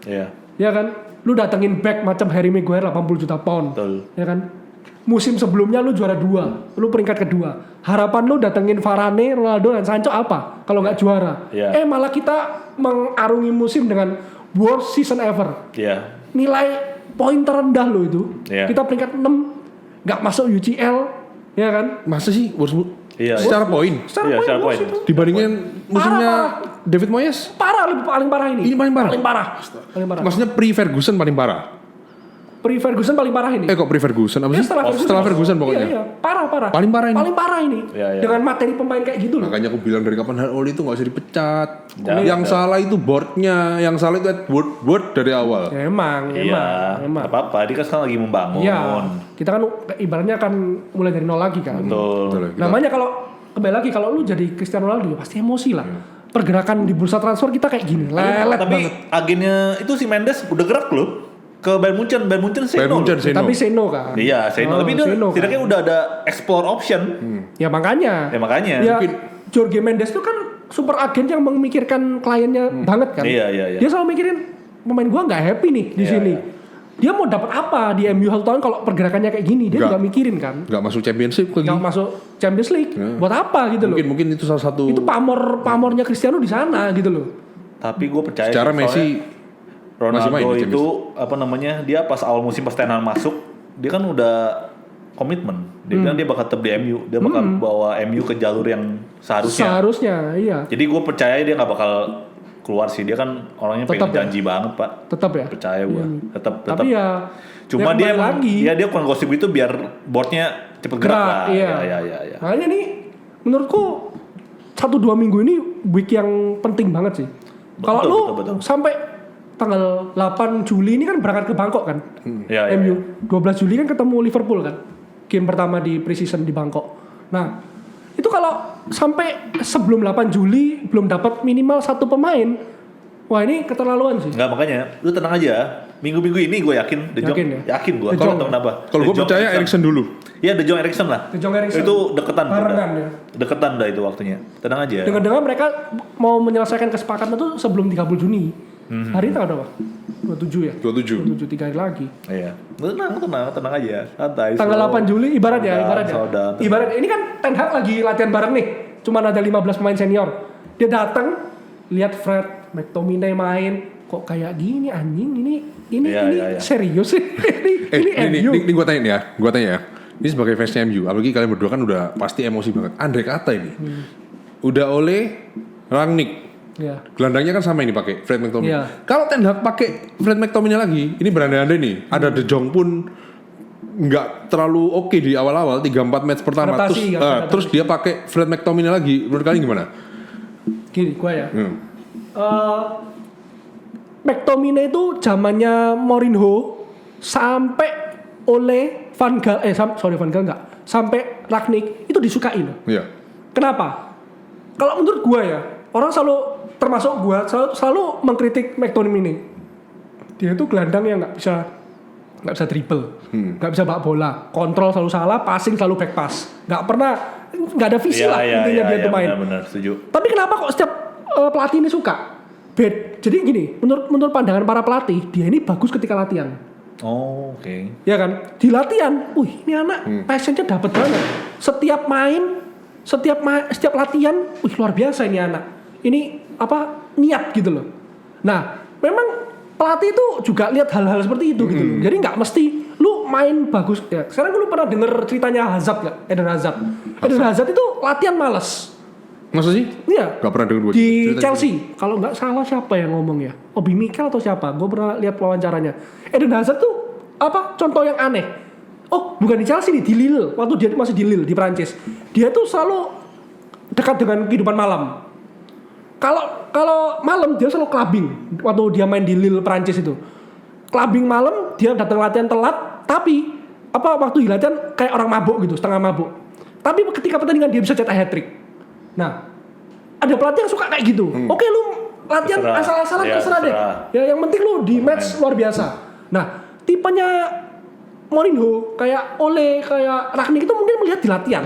Iya. ya kan, lu datengin back macam Harry Maguire 80 juta pound, Betul. ya kan, musim sebelumnya lu juara 2, lu peringkat kedua, harapan lu datengin Varane, Ronaldo dan Sancho apa? Kalau nggak juara, Iya. malah kita mengarungi musim dengan worst season ever. Iya. Nilai poin terendah lo itu. Iya. Kita peringkat 6, nggak masuk UCL, ya kan? Masa sih? Iya. Secara poin Iya, secara poin. dibandingin musimnya David Moyes. Parah, lebih paling parah ini. Ini paling parah? Paling parah. Maksudnya pre-Ferguson paling parah. Pre-Ferguson paling parah ini. Kok pre-Ferguson? Apa Ya, sih? setelah Ferguson pokoknya. Iya. Parah. Paling parah ini. Paling parah ini. Iya. Dengan materi pemain kayak gitu loh. Makanya aku bilang dari kapan Hal Oli itu nggak usah dipecat. Ya, yang ya. salah itu boardnya, yang salah itu Wood dari awal. Ya, emang. Iya. Gak apa-apa, dia kan sekarang lagi membangun. Iya. Kita kan ibaratnya kan mulai dari nol lagi kan. Betul. Namanya kalau kembali lagi kalau lu jadi Cristiano Ronaldo pasti emosi lah. Pergerakan di bursa transfer kita kayak gini, lelet Tapi banget. agennya itu si Mendes udah gerak loh ke Bayern Munchen say no. Tapi Seno kan. Iya, say no. Tapi dia Seno kan. setidaknya udah ada explore option. Ya makanya. Ya makanya. Ya, Jorge Mendes itu kan super agen yang memikirkan kliennya banget kan. Iya. Dia selalu mikirin pemain gua nggak happy nih di sini. Dia mau dapat apa di MU 1 tahun kalau pergerakannya kayak gini, dia juga mikirin kan. Nggak masuk Championship lagi. Nggak masuk Champions League. Buat apa gitu loh. Mungkin itu salah satu. Itu pamornya Cristiano di sana gitu loh. Tapi gue percaya Secara sih, Messi Ronaldo masih main di itu apa namanya, dia pas awal musim pas Ten Hag masuk, dia kan udah komitmen. Dia bilang dia bakal tetap di MU, dia bakal bawa MU ke jalur yang Seharusnya, iya. Jadi gue percaya dia nggak bakal keluar sih, dia kan orangnya Tetap pengen janji banget Pak. Tetap ya. Percaya gue, tetap. Tapi ya Cuma dia kembali lagi. dia kurang gosip itu biar boardnya cepet gerak lah. Iya. Iya. Makanya nih menurutku 1-2 minggu ini week yang penting banget sih. Kalau lu betul. sampai tanggal 8 Juli ini kan berangkat ke Bangkok kan. Iya. MU 12 Juli kan ketemu Liverpool kan. Game pertama di preseason di Bangkok. Nah, itu kalau sampai sebelum 8 Juli belum dapat minimal 1 pemain, wah ini keterlaluan sih. Enggak, makanya lu tenang aja. Minggu-minggu ini gue yakin De Jong. Yakin ya? Yakin gue. De Kalau Jong. tahu kenapa? Kalau gue percaya Eriksen dulu. Iya, De Jong Eriksen lah. De Jong Eriksen. Itu deketan tuh Barengan udah. ya. Deketan dah itu waktunya. Tenang aja. Dengar-dengar mereka mau menyelesaikan kesepakatan itu sebelum 30 Juni. Hari ini tanggal berapa? 27 ya? 27. 27 3 hari lagi. Iya. Tenang aja. Santai. Tanggal slow. 8 Juli ibarat ya. Saudara. Ibarat ini kan Ten Hag lagi latihan bareng nih. Cuman ada 15 pemain senior. Dia datang lihat Fred McTominay main, kok kayak gini anjing ini Iya. serius sih. ini MU. Ini gue tanya ya. Ini sebagai fansnya MU, apalagi kalian berdua kan udah pasti emosi banget. Andai kata ini, udah oleh Rangnick. Ya. Gelandangnya kan sama ini pakai Fred McTominay. Iya. Kalau Ten Hag pakai Fred McTominay lagi, ini berandai-andai nih. Ada De Jong pun nggak terlalu oke di awal-awal 3-4 match pertama. Adaptasi, Terus dia pakai Fred McTominay lagi. Menurut kalian gimana? Gini, gua ya. McTominay itu zamannya Mourinho sampai oleh Van Gaal Van Gaal enggak. Sampai Rangnick itu disukai loh. Iya. Kenapa? Kalau menurut gua ya, orang selalu termasuk gua selalu mengkritik McTominay. Dia itu gelandang yang nggak bisa dribble, nggak bisa bawa bola, kontrol selalu salah, passing selalu back pass, nggak ada visi lah intinya dia tuh main. Benar, setuju. Tapi kenapa kok setiap pelatih ini suka? Jadi gini, menurut pandangan para pelatih, dia ini bagus ketika latihan. Oh, oke. Ya kan? Di latihan, ini anak passionnya dapat banget. Setiap latihan, luar biasa ini anak. Ini niat gitu loh. Nah, memang pelatih itu juga lihat hal-hal seperti itu gitu loh. Jadi nggak mesti lu main bagus ya. Sekarang lu pernah denger ceritanya Hazard nggak? Eden Hazard itu latihan malas. Masa sih? Iya. Gak pernah dengar gue. Di Chelsea, kalau nggak salah siapa yang ngomong ya? Obi Mikel atau siapa? Gue pernah lihat wawancaranya. Eden Hazard tuh contoh yang aneh. Oh, bukan di Chelsea nih, di Lille. Waktu dia masih di Lille di Prancis. Dia tuh selalu dekat dengan kehidupan malam. Kalau malam dia selalu clubbing. Waktu dia main di Lille Prancis itu. Clubbing malam, dia datang latihan telat, tapi waktu di latihan kayak orang mabuk gitu, setengah mabuk. Tapi ketika pertandingan dia bisa cetak hat-trick. Nah, ada pelatih yang suka kayak gitu. Oke, lu latihan asal-asalan terserah deh. Ya yang penting lu di match luar biasa. Nah, tipenya Mourinho kayak Ole, kayak Rangnick itu mungkin melihat di latihan.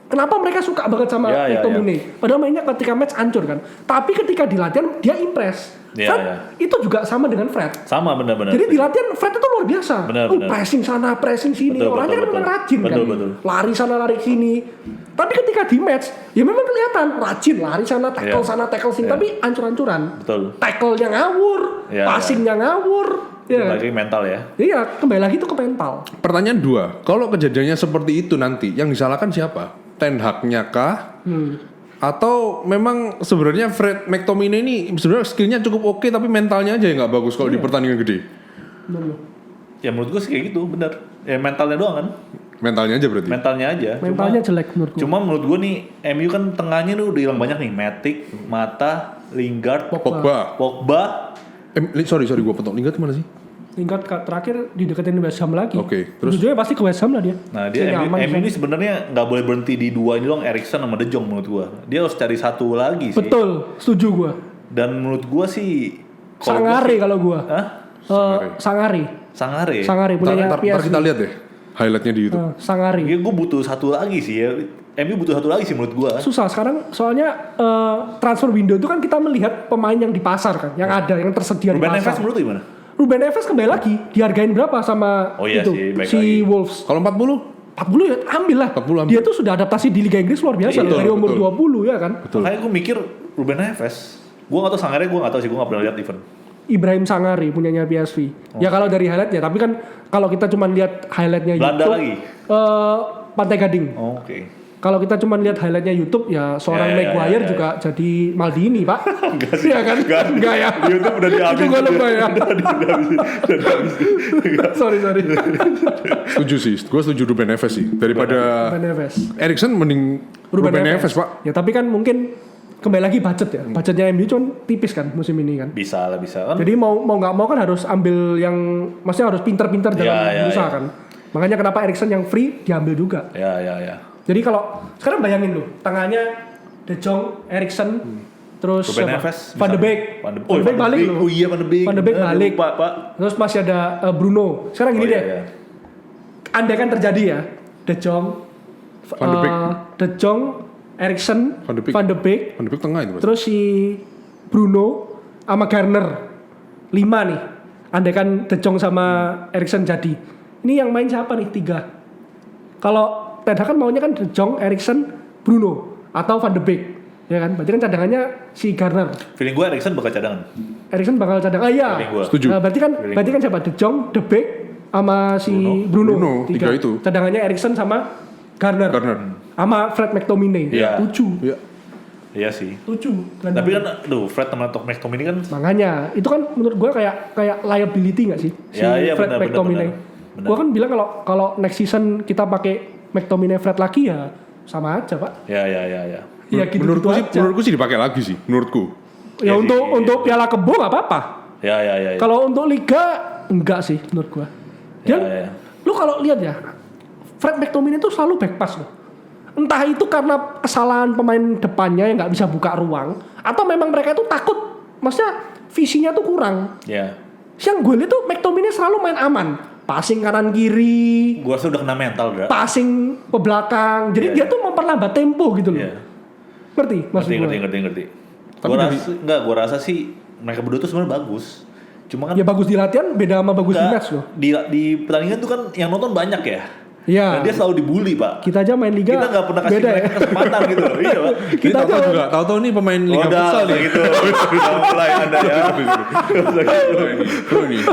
Kenapa mereka suka banget sama McTominay? Padahal mainnya ketika match hancur kan. Tapi ketika di latihan dia impress. Fred itu juga sama dengan Fred. Sama benar-benar. Jadi di latihan Fred itu luar biasa. Benar. Pressing sana, pressing sini. Orangnya kan memang rajin kan. Lari sana, lari sini. Tapi ketika di match, ya memang kelihatan rajin, lari sana, tackle sana, tackle sini, tapi ancur-ancuran. Betul. Tackle-nya ngawur, passing-nya ngawur. Kembali lagi mental ya. Iya, kembali lagi itu ke mental. Pertanyaan 2, kalau kejadiannya seperti itu nanti, yang disalahkan siapa? Ten Hag-nya kah? Atau memang sebenarnya Fred McTominay ini sebenarnya skillnya cukup oke tapi mentalnya aja yang nggak bagus kalau di pertandingan gede. Ya menurut gue sih kayak gitu, bener. Ya mentalnya doang kan. Mentalnya aja berarti. Mentalnya aja. Mentalnya jelek menurut gue. Cuma menurut gue nih, MU kan tengahnya nih udah hilang banyak nih. Matic, Mata, Lingard, Pogba. Sorry gue potong. Lingard kemana sih? Lingard terakhir dideketin West Ham lagi. Oke, terus? Ujungnya pasti ke West Ham lah dia. Nah dia MU ini sebenarnya nggak boleh berhenti di dua ini doang, Eriksen sama De Jong menurut gua. Dia harus cari satu lagi sih. Betul, setuju gua. Dan menurut gua sih Sangare kalau gua. Hah? Sangare punya Ntar PSV. kita lihat deh highlightnya di YouTube. Sangare. Ya gua butuh satu lagi sih ya. MU butuh satu lagi sih menurut gua. Susah sekarang soalnya transfer window itu kan kita melihat pemain yang di pasar kan, yang ada, yang tersedia Ruben di Neves pasar. menurut lu gimana? Ruben Neves kembali lagi, dihargain berapa sama Iya itu sih, baik si lagi. Wolves? Kalau 40? 40 ya ambil lah. 40 ambil. Dia tuh sudah adaptasi di Liga Inggris luar biasa Betul, dari umur betul. 20 ya kan. Betul. Makanya gua mikir Ruben Neves. Gua nggak tahu Sangare, gua nggak tahu sih, gua nggak pernah lihat event. Ibrahim Sangare punyanya PSV. Ya kalau dari highlightnya, tapi kan kalau kita cuma lihat highlightnya Belanda YouTube, lagi? Pantai Gading. Oh, oke. Kalau kita cuma lihat highlightnya YouTube, ya seorang Maguire juga jadi Maldini, Pak. Enggak sih. Iya kan? Enggak ya. Di YouTube udah diambil. Itu gue lupa ya. Sorry. Setuju sih, gue setuju Ruben Neves sih. Daripada Ruben Neves. Eriksen mending Ruben Neves Pak. Ya tapi kan mungkin kembali lagi budget ya. Budgetnya MU cuma tipis kan musim ini kan. Bisa kan. Jadi mau nggak mau kan harus ambil yang, maksudnya harus pintar-pintar dalam berusaha kan. Makanya kenapa Eriksen yang free diambil juga. Ya. Jadi kalau sekarang bayangin loh, tengahnya De Jong, Eriksen, terus Ruben Neves, Van de Beek. Van de Beek balik loh. Oh iya Van de Beek. Van de Beek balik. Pak. Terus masih ada Bruno. Sekarang gini deh. Iya. Andai kan terjadi ya, De Jong, Van de Beek. De Jong, Eriksen, Van de Beek, tengah itu Mas. terus si Bruno sama Garner. 5 nih. Andai kan De Jong sama Eriksen jadi. Ini yang main siapa nih? 3. Kalau Ten Hag kan maunya kan De Jong, Eriksen, Bruno atau Van de Beek, ya kan? Berarti kan cadangannya si Garner. Feeling gue Eriksen bakal cadangan. Eriksen bakal cadangan. Iya. Setuju. Nah, berarti kan siapa? De Jong, De Beek sama si Bruno. 3 itu. Cadangannya Eriksen sama Garner. Sama Fred McTominay. Iya. 7. Iya. Iya sih. 7. Tapi kan, Fred sama McTominay kan. Makanya itu kan menurut gua kayak liability nggak sih si Iya, Fred McTominay. Gua kan bilang kalau next season kita pakai McTominay Fred lagi ya sama aja Pak. Ya. Ya gitu Menurutku sih dipakai lagi sih, menurutku. Ya untuk Piala Kebo nggak apa-apa. Ya. Kalau untuk Liga enggak sih menurut gua. Dan lu kalau lihat ya, Fred McTominay itu selalu back pass loh. Entah itu karena kesalahan pemain depannya yang nggak bisa buka ruang, atau memang mereka itu takut, maksudnya visinya tuh kurang. Ya. Yang gue lihat tuh McTominay selalu main aman, passing kanan kiri, Gua rasa udah kena mental, Dra. passing ke belakang. Jadi dia tuh memperlambat tempo gitu loh. Iya. Ngerti maksud gue? Ngerti. Gua rasa sih mereka berdua tuh sebenarnya bagus. Cuma kan Ya bagus di latihan beda sama bagus di match loh. Di pertandingan tuh kan yang nonton banyak ya. Iya. Dan dia selalu dibully, Pak. Kita aja main liga Kita nggak pernah kasih beda mereka ya. kesempatan gitu loh. Iya, Pak. Kita tahu aja juga, tahu nih pemain Liga Futsal nih. gitu. Udah mulai Anda ya.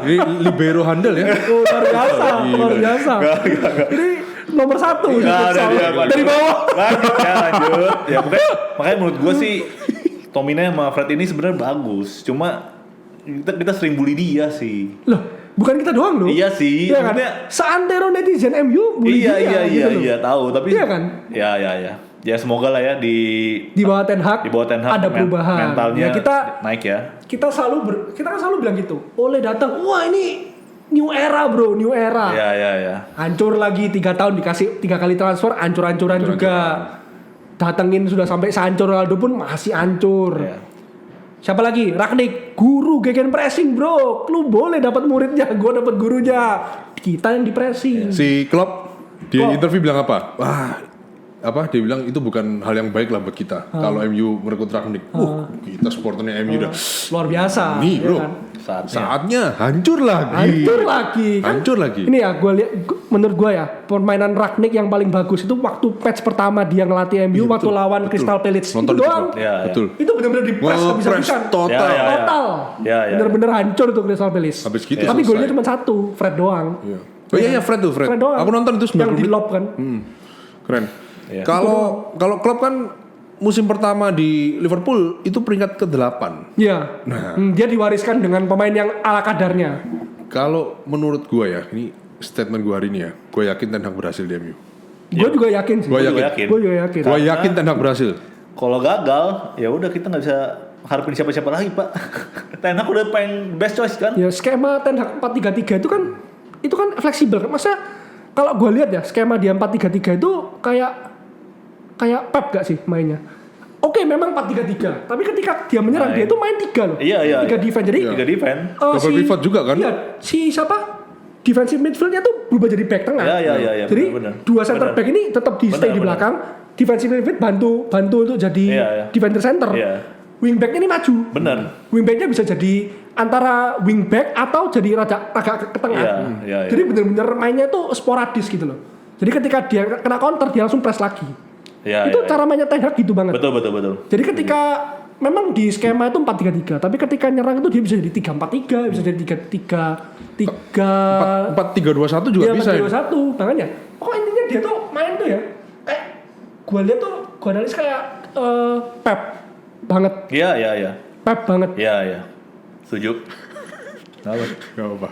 Ini libero handal ya. Oh, luar biasa. Ini nomor 1 di futsal. Dari bawah. Lanjut. Ya makanya menurut gue sih Tomine sama Fred ini sebenarnya bagus. Cuma kita sering bully dia sih. Loh, bukan kita doang loh. Iya sih. Iya kan? Maksudnya, Seantero netizen MU bully dia gitu loh. Iya tahu. Tapi Iya kan? Ya. Ya semoga lah ya di bawah Ten Hag, ada perubahan. mentalnya Ya kita naik ya. kita kan selalu bilang gitu. Oleh datang, wah ini new era bro, new era. Ya. Hancur lagi 3 tahun dikasih 3 kali transfer, hancur-hancuran juga. Datengin sudah sampai sehancur Ronaldo pun masih hancur. Ya. Siapa lagi? Ragnik, guru gegen pressing bro. Lu boleh dapat muridnya, gue dapat gurunya. Kita yang di pressing. Si Klopp di interview bilang apa? Dia bilang itu bukan hal yang baik lah buat kita. Kalau MU merekrut Ragnik. Kita supporternya MU udah Luar biasa. nih bro. Ya kan? Saatnya hancur lagi. Hancur lagi. Ini ya menurut gue ya permainan Ragnik yang paling bagus itu waktu match pertama dia ngelatih MU waktu lawan Crystal Palace. Nonton itu doang. Ya. Betul. Itu benar-benar di press habis-habisan. Total. Total. Ya. Bener-bener hancur tuh Crystal Palace. Habis gitu Tapi selesai. golnya cuma 1, Fred doang. Iya. Oh iya Fred tuh. Fred doang. Aku nonton itu 90 yang di menit. lob kan. Keren. Iya. Kalau Klopp kan musim pertama di Liverpool itu peringkat ke-8. Iya. Nah. Dia diwariskan dengan pemain yang ala kadarnya. Kalau menurut gue ya, ini statement gue hari ini ya, gue yakin Ten Hag berhasil di MU. Gue juga yakin sih. Gue yakin. Gue juga yakin. Gue yakin Ten Hag berhasil. Kalau gagal, ya udah kita nggak bisa harapin siapa-siapa lagi, Pak. Ten Hag udah pengen best choice kan? Ya skema Ten Hag 4-3-3 itu kan fleksibel. Masa kalau gue lihat ya skema dia 4-3-3 itu kayak Pep gak sih mainnya? Oke, memang 4-3-3, tapi ketika dia menyerang dia itu main 3 loh. Iya. 3 defense. Jadi 3 defense. Double pivot juga kan? Iya, si siapa? Defensive midfieldnya tuh berubah jadi back tengah. Iya. Jadi bener. dua center back ini tetap di stay di Bener. belakang. Defensive midfield bantu untuk jadi Iya. defender center. Iya. Wingbacknya ini maju. Bener. Wingbacknya bisa jadi antara wingback atau jadi agak ke tengah. Iya. Jadi benar-benar mainnya tuh sporadis gitu loh. Jadi ketika dia kena counter dia langsung press lagi. Iya. Itu cara mainnya Ten Hag gitu banget. Betul. Jadi ketika memang di skema itu 4-3-3, tapi ketika nyerang itu dia bisa jadi 3-4-3, bisa jadi 4-3-2-1 juga bisa ya? 4-2-1, makanya. Pokoknya intinya dia tuh main tuh ya. Gue lihat tuh, gue analis kayak Pep banget. Iya. Pep banget. Iya. Setuju. Apa? Gak apa-apa.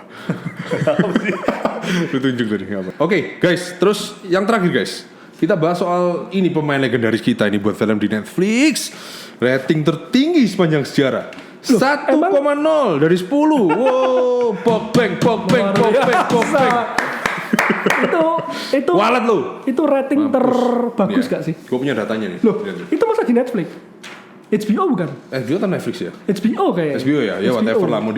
Lu tunjuk tadi, gak apa. Oke, guys, terus yang terakhir guys, kita bahas soal ini pemain legendaris kita ini buat film di Netflix. Rating tertinggi sepanjang sejarah. 1,0 dari 10. Wow, Pogba. Itu Walet lu. itu rating terbagus Iya. gak sih? Gue punya datanya nih. Loh, itu masa di Netflix? HBO bukan? HBO atau Netflix ya? HBO kayaknya. HBO ya, ya whatever lah. Mau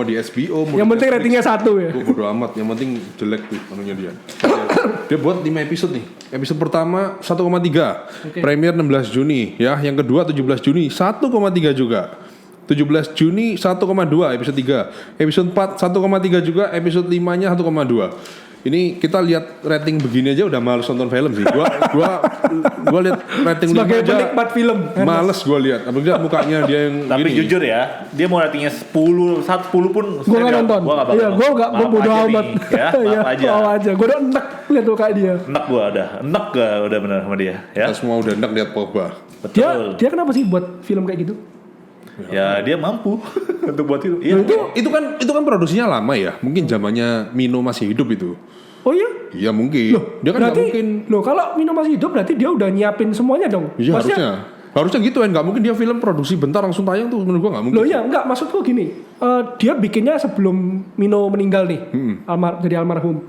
di HBO. Mau Yang di penting Netflix. ratingnya 1 ya. Gue bodo amat, yang penting jelek tuh anunya dia. Dia buat 5 episode nih. Episode pertama 1,3. Oke. Premier 16 Juni ya. Yang kedua 17 Juni 1,3 juga. 17 Juni 1,2 episode 3. Episode 4 1,3 juga. Episode 5-nya 1,2. Ini kita lihat rating begini aja udah males nonton film sih. Gua lihat rating 5 Sebagai aja. penikmat film. Males gua lihat. Apalagi mukanya dia yang Tapi gini. jujur ya, dia mau ratingnya 10 pun Gue gak nonton. Gua Iya, gue gak, gue bodo amat. Ya, Iya, maaf aja. maaf aja. Gue udah enak lihat tuh kayak dia. Enak gua udah bener sama dia, ya. Kita semua udah enak lihat Pogba. Betul. Dia kenapa sih buat film kayak gitu? Ya dia mampu untuk buat itu. Iya. Itu kan produksinya lama ya. Mungkin zamannya Mino masih hidup itu. Oh iya? Iya mungkin. Dia kan nggak berarti, mungkin. loh kalau Mino masih hidup berarti dia udah nyiapin semuanya dong? Iya Maksudnya, harusnya gitu kan. Nggak mungkin dia film produksi bentar langsung tayang tuh. Menurut gua nggak mungkin. loh iya, enggak. Maksudku gini. Dia bikinnya sebelum Mino meninggal nih. Jadi almarhum.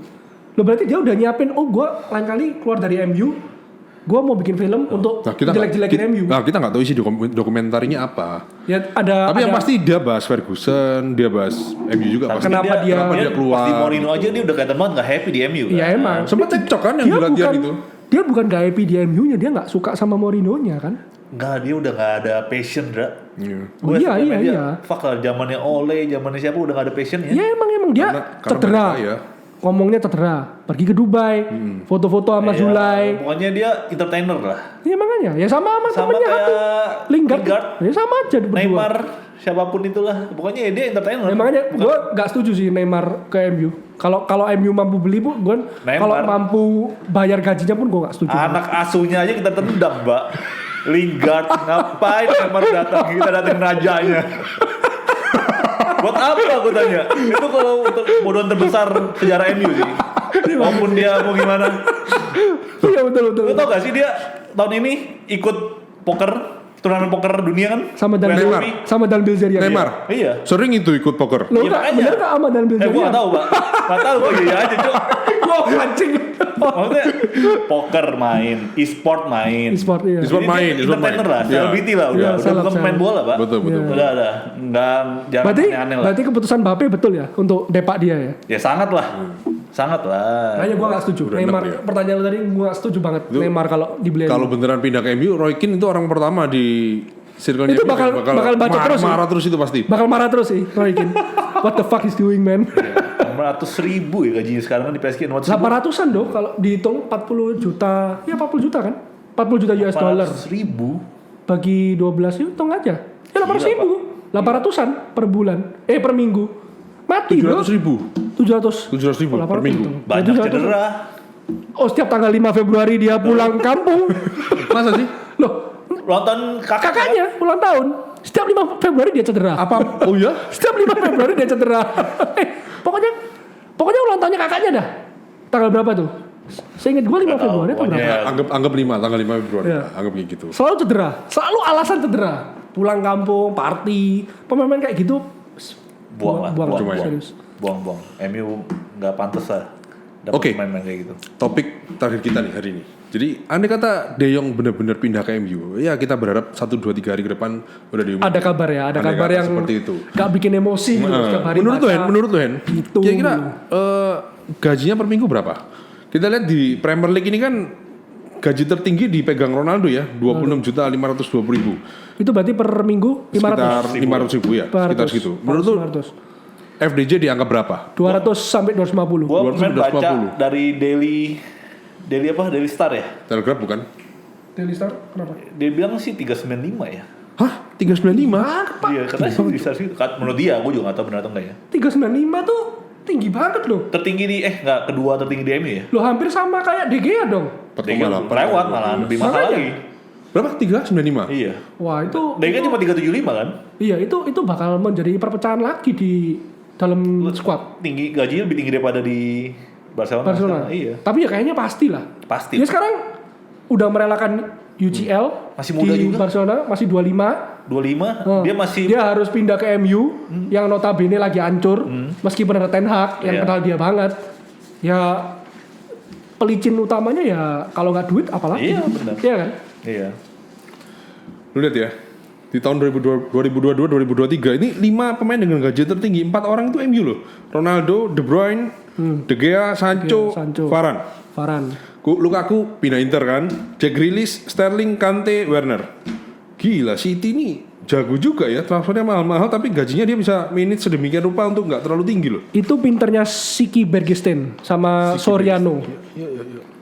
Loh berarti dia udah nyiapin, oh gue lain kali keluar dari MU. Gue mau bikin film untuk jelek-jelekin MU. Nah kita nggak tahu isi dokumentarinya apa. Ya ada. Tapi yang pasti dia bahas Ferguson, dia bahas MU juga. Pasti. Kenapa dia keluar? Pas di Mourinho aja dia udah kelihatan banget gak happy di MU. Iya emang. Sempet cekcok kan yang Dia di latihan bukan- itu. Dia bukan gak happy di MU-nya, dia gak suka sama Mourinho-nya kan? Enggak, dia udah gak ada passion, Dra. Iya. Oh, iya. Fuck lah, zamannya Ole, zamannya siapa udah gak ada passion ya. Ya emang dia Karena cedera. mereka ya. Ngomongnya cedera, pergi ke Dubai, foto-foto sama Iya, Zulai. pokoknya dia entertainer lah. Ya makanya, ya sama Sama temennya kayak satu. Lingard. Ya sama aja berdua. Neymar, siapapun itulah. Pokoknya ya dia entertainer. Ya, makanya gue gak setuju sih Neymar ke MU. Kalau MU mampu beli pun, gue kalau mampu bayar gajinya pun gue gak setuju. Anak asuhnya aja kita tendang, Mbak. Lingard, ngapain Neymar datang? Kita datang rajanya. Buat apa aku tanya? Itu kalau untuk bodohan terbesar sejarah MU sih. Maupun dia mau gimana. Iya betul. Lu tau gak sih dia tahun ini ikut turnamen poker dunia kan? Sama Dan Neymar. sama Dan Bilzerian. Neymar. Iya. Sering itu ikut poker. Lo Iya, gak makanya. bener gak sama Dan Bilzerian? Gua gak tau, Pak. Gak tau kok iya aja, Cok. Gue mancing. Maksudnya poker main, e-sport main. E-sport iya. E-sport main, Jadi e-sport main. entertainer lah, Iya. celebrity lah udah. Iya, Udah salap, bukan pemain salap. bola, Pak. Betul. Udah. Enggak jangan aneh-aneh lah. Berarti keputusan Mbappe betul ya untuk depak dia ya? Ya sangat lah. Sangat lah. Kayaknya gue gak setuju. Udah Neymar, enak ya. pertanyaan lu tadi gue gak setuju banget. Neymar kalau dibeli. Kalau beneran pindah ke MU, Roy Keane itu orang pertama di circle-nya Itu MU bakal baca terus. marah terus itu pasti. Bakal marah terus sih Roy Keane. What the fuck is doing man? 600.000 ya gajinya sekarang kan di PSG. 800-an dong kalau dihitung 40 juta. Ya 40 juta kan? 40 juta US dollar. 800.000. Bagi 12 hitung aja. Ya 800 ribu. 800-an per bulan. Per minggu. Mati bro. 700.000. 700 700.000 per minggu. Banyak cedera. setiap tanggal 5 Februari dia pulang kampung. Masa sih? Loh, Nonton kakaknya ulang tahun. Setiap 5 Februari dia cedera. Apa? Oh ya? Setiap 5 Februari dia cedera. Pokoknya ulang tahunnya kakaknya dah. Tanggal berapa tuh? Seingat gue 5 Februari atau berapa? Anggap 5 tanggal 5 Februari. Iya. Anggap kayak gitu. Selalu cedera. Selalu alasan cedera. Pulang kampung, party, pemain kayak gitu buang. serius. Buang. MU nggak pantas lah. Dapat Oke. pemain kayak gitu. Topik terakhir kita nih hari ini. Jadi andai kata De Jong benar-benar pindah ke MU, ya kita berharap 1, 2, 3 hari ke depan udah diumumkan. Ada kabar ya, ada Andai kabar kata yang seperti itu. gak bikin emosi gitu setiap hari Menurut baca. lo Hen, Gitu. kira-kira gajinya per minggu berapa? Kita lihat di Premier League ini kan gaji tertinggi dipegang Ronaldo ya, 26.520.000. Itu berarti per minggu 500. Sekitar 500.000 ya, sekitar segitu. Menurut lo 500. FDJ dianggap berapa? 200 sampai 250. Gua kemarin 250. baca dari Daily Star ya. Telegraph bukan? Daily Star kenapa? Dia bilang sih 395 ya. Hah? 395? Iya, katanya sih di Star sih. Menurut dia, gue juga nggak tahu benar atau enggak ya. 395 tuh tinggi banget loh. Tertinggi di kedua tertinggi di MU ya. Lo hampir sama kayak De Gea dong. Dia lewat malah lebih mahal Makanya. lagi. Berapa? 395? Iya. Wah itu Dia kan cuma 375 kan. iya itu bakal menjadi perpecahan lagi di dalam squad Tinggi gajinya lebih tinggi daripada di Barcelona. Barcelona. Iya. Tapi ya kayaknya pasti lah. Pasti. Dia sekarang udah merelakan UCL Masih muda di juga. Barcelona, masih 25. 25 dia masih Dia harus pindah ke MU yang notabene lagi hancur meskipun ada Ten Hag yang Iya. kenal dia banget. Ya pelicin utamanya ya kalau nggak duit apalagi. Iya, benar. Iya kan? Iya. Lu lihat ya, di tahun 2022-2023 ini 5 pemain dengan gaji tertinggi, 4 orang itu MU loh. Ronaldo, De Bruyne, De Gea, Sancho, Sancho. Varane. Lukaku pindah Inter kan, Jack Grealish, Sterling, Kante, Werner. Gila, City ini jago juga ya, transfernya mahal-mahal tapi gajinya dia bisa manage sedemikian rupa untuk nggak terlalu tinggi loh. Itu pinternya Siki Bergestein sama Soriano.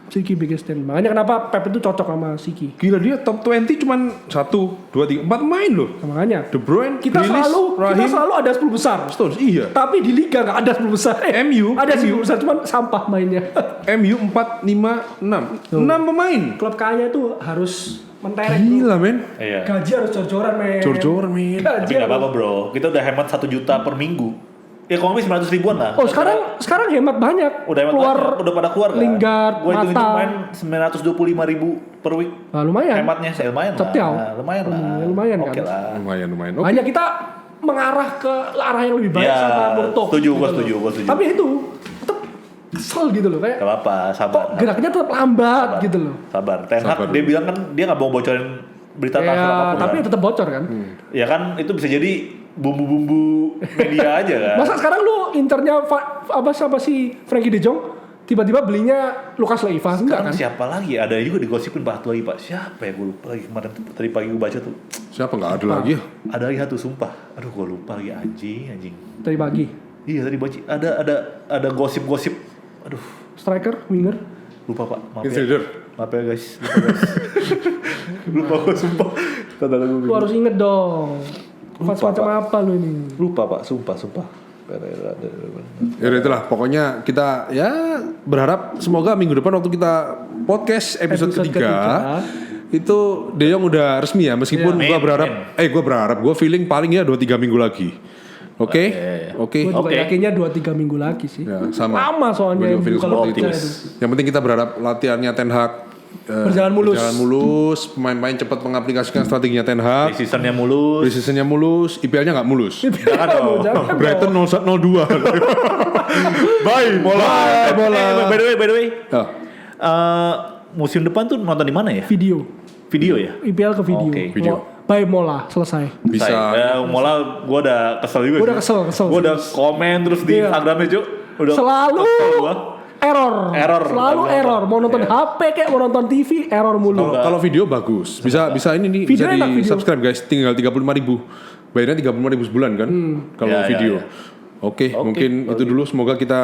Siki Bergestein. Makanya kenapa Pep itu cocok sama Siki. Gila dia top 20 cuman 1, 2, 3, 4 main loh. Makanya De Bruyne, kita Grealish, selalu ada 10 besar. Stones, iya. Tapi di liga nggak ada 10 besar. MU ada 10 besar cuman sampah mainnya. MU 4, 5, 6 pemain. Klub kaya itu harus menterek. Gila men. Iya. Gaji harus jor-joran men. Jor-joran men. Gaji Tapi nggak apa-apa bro. Kita udah hemat 1 juta per minggu. Ya kalau nggak 900 ribuan lah. Oh sekarang hemat banyak. Udah hemat banyak, udah pada keluar kan. Lingard, Gue itu Mata. main 925.000 per week. Nah, lumayan. Hematnya saya lumayan lah. Cepiau. Lumayan lah. Lumayan kan. Oke lah. Lumayan. Oke. Makanya kita mengarah ke arah yang lebih baik Ya, sama Murtoh. setuju, gua loh. setuju. Tapi itu tetap kesel gitu loh kayak. Gak apa-apa, sabar. Kok geraknya tetap lambat gitu loh. Sabar. Ten Hag Sabar dia dulu. bilang kan dia nggak mau bocorin berita transfer Ya, apapun. tapi kan. tetap bocor kan. Ya kan itu bisa jadi bumbu-bumbu media aja kan. Masa sekarang lu internya siapa sih Frankie De Jong tiba-tiba belinya Lucas Leiva enggak Sekarang kan? siapa lagi? Ada juga digosipin Pak lagi Pak. Siapa ya gue lupa lagi kemarin tadi pagi gue baca tuh. Siapa nggak ada lagi ya? Ada lagi satu sumpah. Aduh gue lupa lagi anjing. Tadi pagi. Iya tadi baca ada gosip-gosip. Aduh Striker, winger. lupa Pak. Maaf ya. Insider. Maaf ya guys. Lupa gue sumpah. Kata gue Lu harus inget dong. Fans Lupa, macam Pak. apa lu ini? lupa Pak. Sumpah. Ya udah itulah pokoknya kita ya berharap semoga minggu depan waktu kita podcast episode ketiga itu De Jong udah resmi ya meskipun Iya. gua berharap Amin. gua berharap gua feeling paling ya 2-3 minggu lagi. Oke? Oke. Gue juga Oke. yakinnya 2-3 minggu lagi sih. Ya, sama. Lama soalnya Gua juga feeling kalau seperti kerja itu. itu. Yang penting kita berharap latihannya Ten Hag Berjalan mulus. pemain-pemain cepat mengaplikasikan strateginya Ten Hag. Seasonnya mulus. Preseasonnya mulus, IPL-nya nggak mulus. Jangan dong. Jangan Brighton 0-2. Bye, bola. By the way. Ya. Musim depan tuh nonton di mana ya? Video. Video ya? IPL ke video. Oke, video. By Mola selesai. Bisa. Mola gue udah kesel juga. Gua udah kesel. Gue udah komen terus di Iya. Instagramnya Cuk. Udah Selalu kesel gua. error. Selalu Bukan error. Mau nonton Iya. HP kayak mau nonton TV error mulu. Kalau video bagus, bisa ini nih Video bisa enak, di video. subscribe guys, tinggal 35.000. Bayarnya 35.000 sebulan kan, kalau Ya, video. ya. Oke, mungkin itu dulu. Semoga kita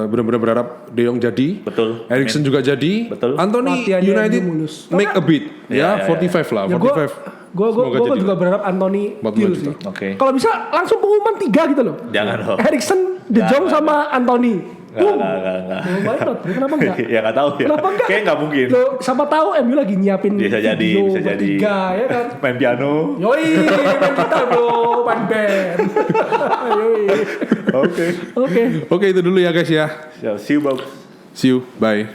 benar-benar berharap De Jong jadi, Betul. Eriksen juga jadi, Betul. Anthony Latihannya United dia mulus. make a bit, Ya, 45 lah, Ya 45. gue Semoga jadi. juga berharap Anthony 45 deal juta. sih. Oke. Kalau bisa langsung pengumuman 3 gitu loh. Jangan dong. Eriksen, De Jong sama Anthony. Enggak. Oh, why not? Kenapa enggak? Ya nggak tahu ya. Kenapa enggak? Kayaknya nggak mungkin. Loh, siapa tahu MU lagi nyiapin Bisa jadi, video bisa jadi. bertiga, ya kan? Main piano. Yoi, main gitar bro, main band. Yoi. Oke. Oke. Oke, itu dulu ya guys ya. See you, Bob. See you, bye.